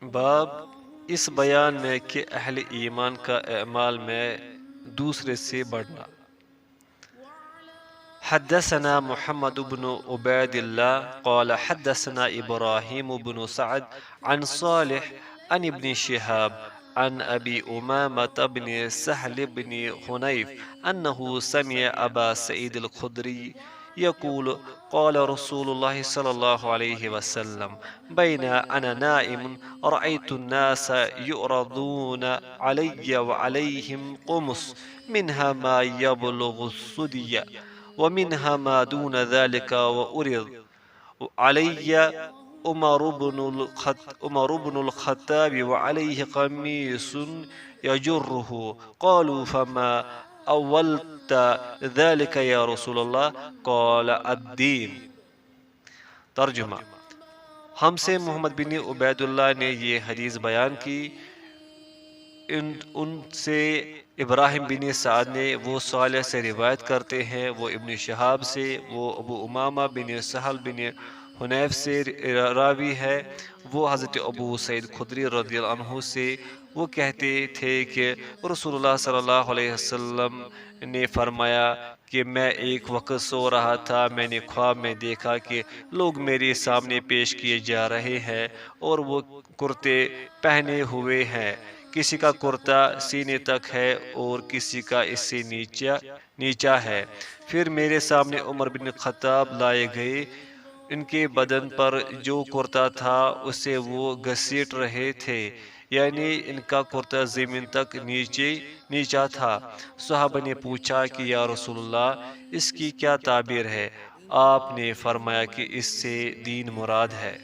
باب اس بیان میں کہ اہل ایمان کا اعمال میں دوسرے سے بڑھنا۔ حدثنا محمد بن عبید اللہ قال حدثنا ابراہیم بن سعد عن صالح عن ابن شہاب عن ابی امامۃ بن سہل بن حنیف انہ سمع ابا سعید الخدری يقول قال رسول الله صلى الله عليه وسلم بين أنا نائم رأيت الناس يعرضون علي وعليهم قمص منها ما يبلغ الثدي ومنها ما دون ذلك وأرض علي عمر بن الخطاب وعليه قميص يجره قالوا فما أولت ذلك يا رسول الله قال الدين۔ ترجمہ: ہم سے محمد بن عبید اللہ نے یہ حدیث بیان کی، ان سے ابراہیم بن سعد نے، وہ صالح سے روایت کرتے ہیں، وہ ابن شہاب سے، وہ ابو امامہ بن سہل بن حنیف سے راوی ہے، وہ حضرت ابو سعید خدری رضی اللہ عنہ سے، وہ کہتے تھے کہ رسول اللہ صلی اللہ علیہ وسلم نے فرمایا کہ میں ایک وقت سو رہا تھا، میں نے خواب میں دیکھا کہ لوگ میرے سامنے پیش کیے جا رہے ہیں اور وہ کرتے پہنے ہوئے ہیں، کسی کا کرتا سینے تک ہے اور کسی کا اس سے نیچا ہے۔ پھر میرے سامنے عمر بن خطاب لائے گئے، ان کے بدن پر جو کرتا تھا اسے وہ گھسیٹ رہے تھے، یعنی ان کا کرتا زمین تک نیچا تھا۔ صحابہ نے پوچھا کہ یا رسول اللہ اس کی کیا تعبیر ہے؟ آپ نے فرمایا کہ اس سے دین مراد ہے۔